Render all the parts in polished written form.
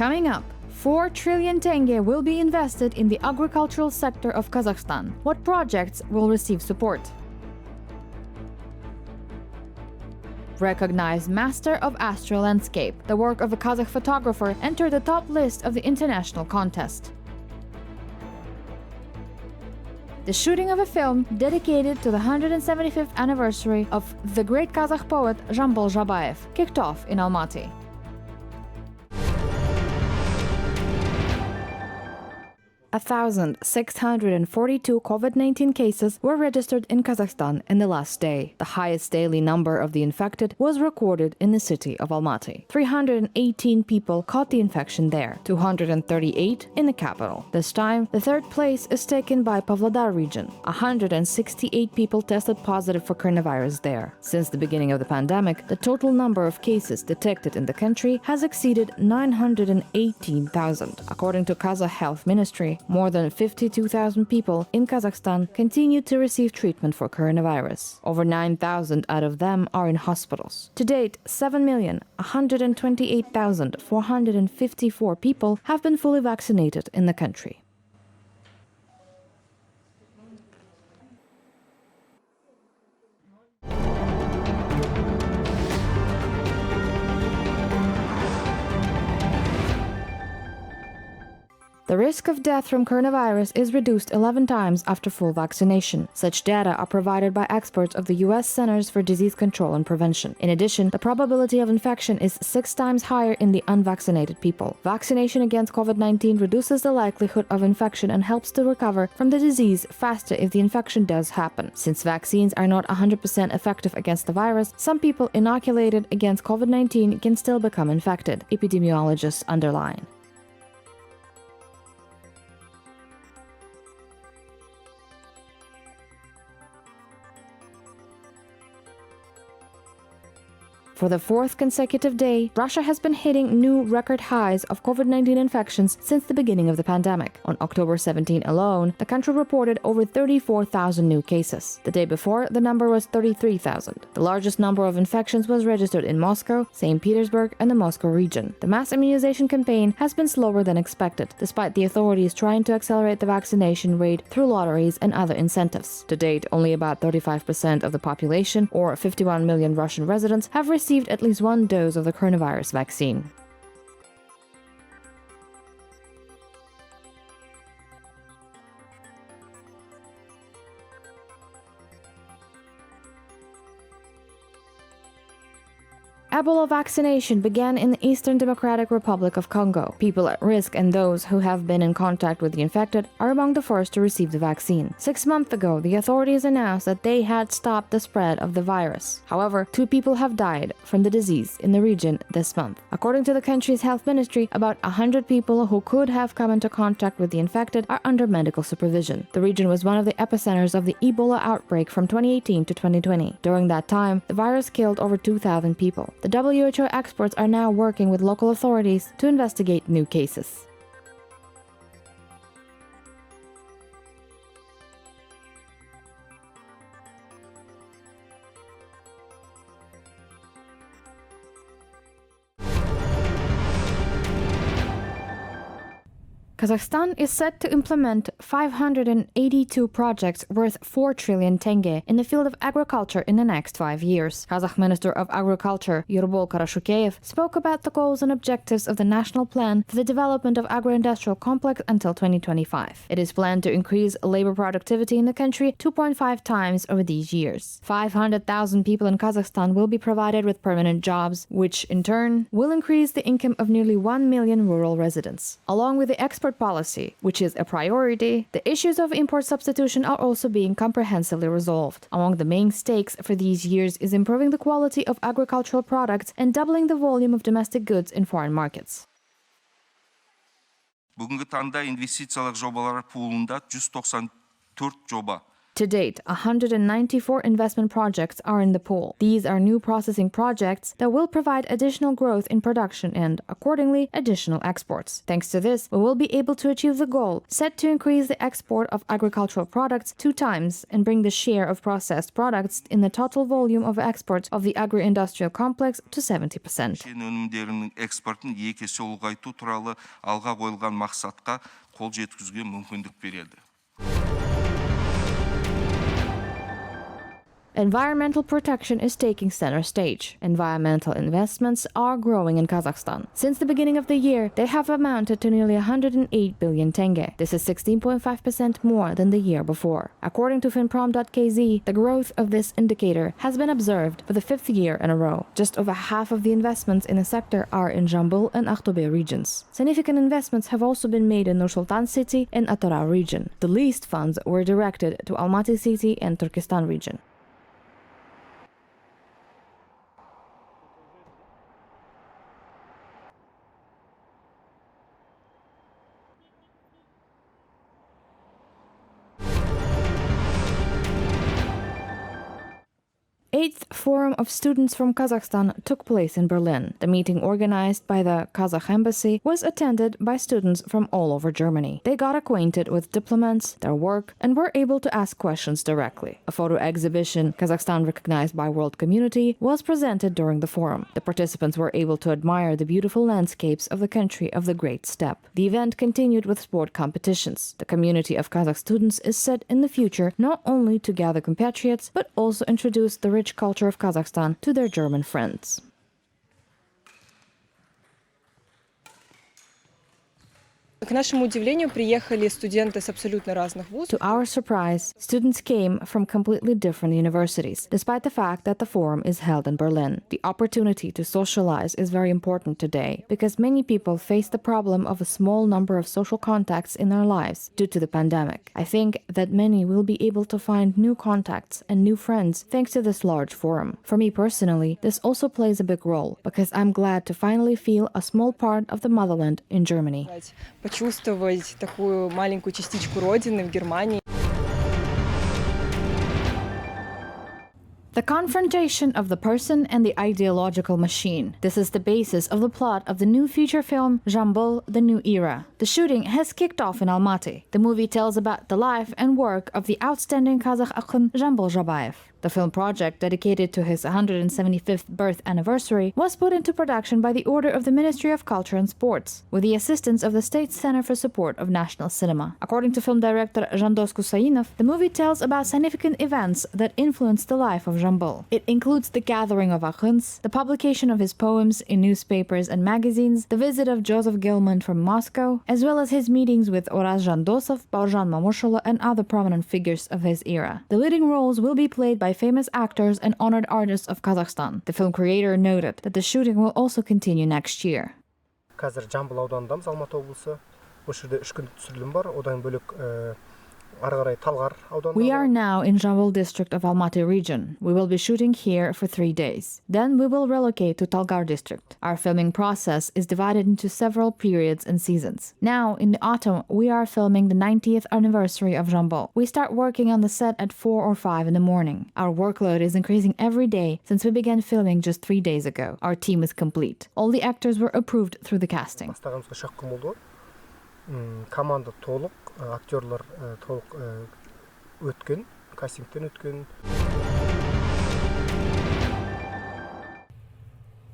Coming up, 4 trillion tenge will be invested in the agricultural sector of Kazakhstan. What projects will receive support? Recognized master of astral landscape, the work of a Kazakh photographer entered the top list of the international contest. The shooting of a film dedicated to the 175th anniversary of the great Kazakh poet Zhambyl kicked off in Almaty. A 1,642 COVID-19 cases were registered in Kazakhstan in the last day. The highest daily number of the infected was recorded in the city of Almaty. 318 people caught the infection there, 238 in the capital. This time, the third place is taken by Pavlodar region. 168 people tested positive for coronavirus there. Since the beginning of the pandemic, the total number of cases detected in the country has exceeded 918,000. According to Kazakh Health Ministry, more than 52,000 people in Kazakhstan continue to receive treatment for coronavirus. Over 9,000 out of them are in hospitals. To date, 7,128,454 people have been fully vaccinated in the country. The risk of death from coronavirus is reduced 11 times after full vaccination. Such data are provided by experts of the U.S. Centers for Disease Control and Prevention. In addition, the probability of infection is 6 times higher in the unvaccinated people. Vaccination against COVID-19 reduces the likelihood of infection and helps to recover from the disease faster if the infection does happen. Since vaccines are not 100% effective against the virus, some people inoculated against COVID-19 can still become infected, epidemiologists underline. For the 4th consecutive day, Russia has been hitting new record highs of COVID-19 infections since the beginning of the pandemic. On October 17 alone, the country reported over 34,000 new cases. The day before, the number was 33,000. The largest number of infections was registered in Moscow, St. Petersburg, and the Moscow region. The mass immunization campaign has been slower than expected, despite the authorities trying to accelerate the vaccination rate through lotteries and other incentives. To date, only about 35% of the population, or 51 million Russian residents, have received at least one dose of the coronavirus vaccine. Ebola vaccination began in the Eastern Democratic Republic of Congo. People at risk and those who have been in contact with the infected are among the first to receive the vaccine. 6 months ago, the authorities announced that they had stopped the spread of the virus. However, 2 people have died from the disease in the region this month. According to the country's health ministry, about 100 people who could have come into contact with the infected are under medical supervision. The region was one of the epicenters of the Ebola outbreak from 2018 to 2020. During that time, the virus killed over 2,000 people. The WHO experts are now working with local authorities to investigate new cases. Kazakhstan is set to implement 582 projects worth 4 trillion tenge in the field of agriculture in the next 5 years. Kazakh Minister of Agriculture Yurbol Karashukeyev spoke about the goals and objectives of the national plan for the development of agro-industrial complex until 2025. It is planned to increase labor productivity in the country 2.5 times over these years. 500,000 people in Kazakhstan will be provided with permanent jobs, which in turn will increase the income of nearly 1 million rural residents. Along with the export policy, which is a priority, the issues of import substitution are also being comprehensively resolved. Among the main stakes for these years is improving the quality of agricultural products and doubling the volume of domestic goods in foreign markets. Бүгінгі таңда инвестициялық жобалар пулында 194 жоба To date, 194 investment projects are in the pool. These are new processing projects that will provide additional growth in production and, accordingly, additional exports. Thanks to this, we will be able to achieve the goal set to increase the export of agricultural products 2 times and bring the share of processed products in the total volume of export of the agri-industrial complex to 70%. Өнімдерінің экспортын 2 есе ұлғайту туралы алға қойылған мақсатқа қол жеткізуге мүмкіндік береді. Environmental protection is taking center stage. Environmental investments are growing in Kazakhstan. Since the beginning of the year, they have amounted to nearly 108 billion tenge. This is 16.5% more than the year before. According to finprom.kz, the growth of this indicator has been observed for the 5th year in a row. Just over half of the investments in the sector are in Zhambyl and Aktobe regions. Significant investments have also been made in Nur-Sultan city and Atara region. The least funds were directed to Almaty city and Turkistan region. Eighth Forum of Students from Kazakhstan took place in Berlin. The meeting, organized by the Kazakh embassy, was attended by students from all over Germany. They got acquainted with diplomats, their work, and were able to ask questions directly. A photo exhibition, Kazakhstan recognized by world community, was presented during the forum. The participants were able to admire the beautiful landscapes of the country of the Great Steppe. The event continued with sport competitions. The community of Kazakh students is set in the future not only to gather compatriots, but also introduce the rich culture of Kazakhstan to their German friends. К нашему удивлению, приехали студенты с абсолютно разных вузов. To our surprise, students came from completely different universities, despite the fact that the forum is held in Berlin. The opportunity to socialize is very important today, because many people face the problem of a small number of social contacts in their lives due to the pandemic. I think that many will be able to find new contacts and new friends thanks to this large forum. For me personally, this also plays a big role, because I'm glad to finally feel a small part of the motherland in Germany. Почувствовать такую маленькую частичку родины в Германии. The confrontation of the person and the ideological machine. This is the basis of the plot of the new feature film Zhambyl, The New Era. The shooting has kicked off in Almaty. The movie tells about the life and work of the outstanding Kazakh akın Zhambyl Zhabayev. The film project, dedicated to his 175th birth anniversary, was put into production by the order of the Ministry of Culture and Sports, with the assistance of the State Center for Support of National Cinema. According to film director Jandos Kusainov, the movie tells about significant events that influenced the life of Zhambyl. It includes the gathering of akhunds, the publication of his poems in newspapers and magazines, the visit of Joseph Gilman from Moscow, as well as his meetings with Oraz Jandosov, Barzhan Mamursholo, and other prominent figures of his era. The leading roles will be played by famous actors and honored artists of Kazakhstan. The film creator noted that the shooting will also continue next year. Қазір Жамбыл ауданындамыз, Алматы облысы. Бұл жерде 3 күндік түсірілім бар. Одан бөлек We are now in Zhambyl district of Almaty region. We will be shooting here for 3 days. Then we will relocate to Talgar district. Our filming process is divided into several periods and seasons. Now, in the autumn, we are filming the 90th anniversary of Zhambyl. We start working on the set at 4 or 5 in the morning. Our workload is increasing every day since we began filming just 3 days ago. Our team is complete. All the actors were approved through the casting. Команда толық, актерлар толық өткен, кастингтен өткен.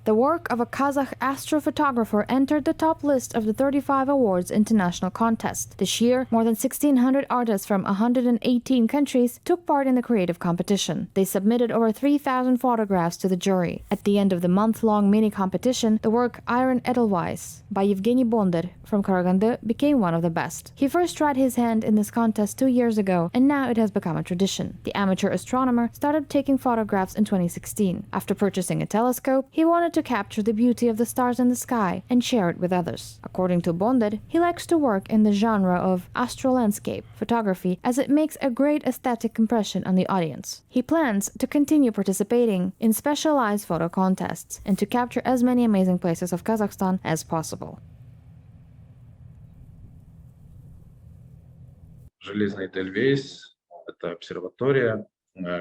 The work of a Kazakh astrophotographer entered the top list of the 35 Awards international contest. This year, more than 1,600 artists from 118 countries took part in the creative competition. They submitted over 3,000 photographs to the jury. At the end of the month-long mini-competition, the work Iron Edelweiss by Evgeny Bonder from Karaganda became one of the best. He first tried his hand in this contest 2 years ago, and now it has become a tradition. The amateur astronomer started taking photographs in 2016. After purchasing a telescope, he wanted to capture the beauty of the stars in the sky and share it with others. According to Bonder, he likes to work in the genre of astro-landscape photography as it makes a great aesthetic impression on the audience. He plans to continue participating in specialized photo contests and to capture as many amazing places of Kazakhstan as possible. Железный Эдельвейс, Это обсерватория,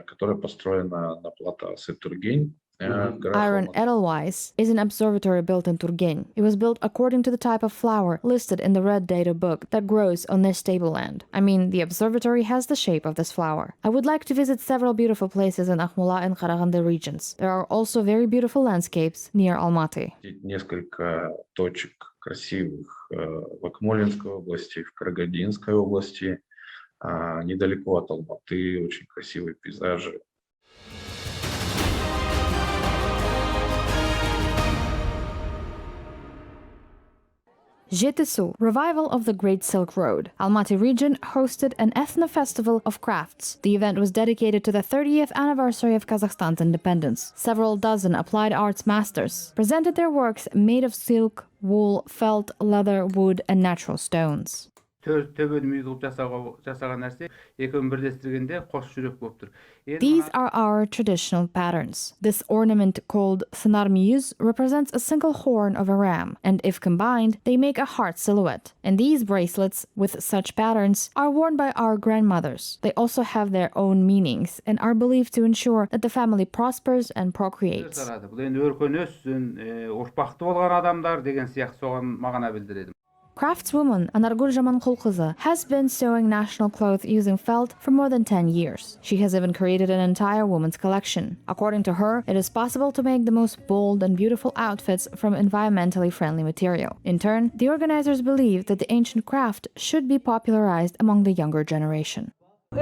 которая построена на плато Тургень. Iron Edelweiss is an observatory built in Turgen. It was built according to the type of flower listed in the red data book that grows on this tableland. I mean, the observatory has the shape of this flower. I would like to visit several beautiful places in Akhmula and Qaraganda regions. There are also very beautiful landscapes near Almaty. Несколько точек красивых в Акмолинской области, в Карагандинской области, недалеко от Алматы, очень красивые пейзажи. Жетісу, revival of the Great Silk Road. Almaty region hosted an ethno-festival of crafts. The event was dedicated to the 30th anniversary of Kazakhstan's independence. Several dozen applied arts masters presented their works made of silk, wool, felt, leather, wood, and natural stones. These are our traditional patterns. This ornament called sınar miyüz represents a single horn of a ram, and if combined, they make a heart silhouette. And these bracelets with such patterns are worn by our grandmothers. They also have their own meanings and are believed to ensure that the family prospers and procreates. Craftswoman Anargul Jamanqulqızı has been sewing national clothes using felt for more than 10 years. She has even created an entire women's collection. According to her, it is possible to make the most bold and beautiful outfits from environmentally friendly material. In turn, the organizers believe that the ancient craft should be popularized among the younger generation. The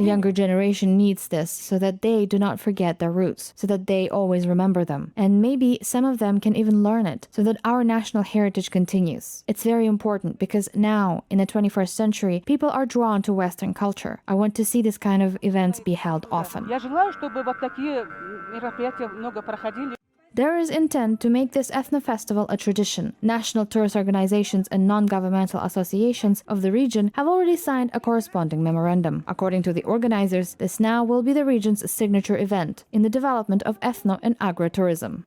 younger generation needs this so that they do not forget their roots, so that they always remember them. And maybe some of them can even learn it, so that our national heritage continues. It's very important because now, in the 21st century, people are drawn to Western culture. I want to see this kind of events be held often. There is intent to make this ethno-festival a tradition. National tourist organizations and non-governmental associations of the region have already signed a corresponding memorandum. According to the organizers, this now will be the region's signature event in the development of ethno and agro-tourism.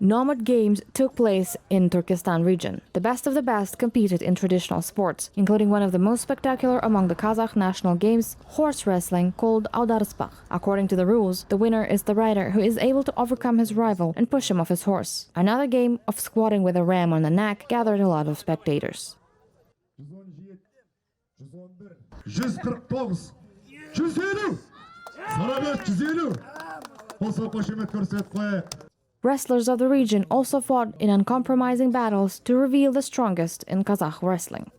Nomad Games took place in Turkistan region. The best of the best competed in traditional sports, including one of the most spectacular among the Kazakh national games, horse wrestling, called audarspaq. According to the rules, the winner is the rider who is able to overcome his rival and push him off his horse. Another game of squatting with a ram on the neck gathered a lot of spectators. Wrestlers of the region also fought in uncompromising battles to reveal the strongest in Kazakh wrestling.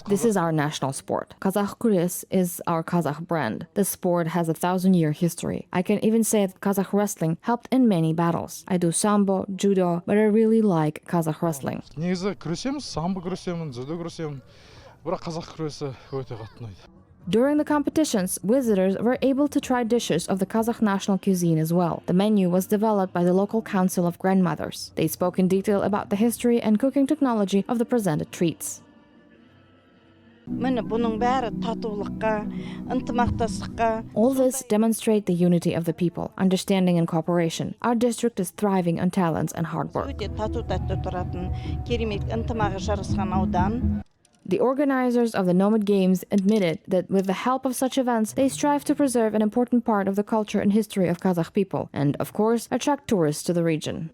This is our national sport. Kazakh Күрес is our Kazakh brand. This sport has a 1,000-year history. I can even say that Kazakh wrestling helped in many battles. I do sambo, judo, but I really like Kazakh wrestling. During the competitions, visitors were able to try dishes of the Kazakh national cuisine as well. The menu was developed by the local council of grandmothers. They spoke in detail about the history and cooking technology of the presented treats. All this demonstrate the unity of the people, understanding and cooperation. Our district is thriving on talents and hard work. The organizers of the Nomad Games admitted that with the help of such events, they strive to preserve an important part of the culture and history of Kazakh people, and, of course, attract tourists to the region.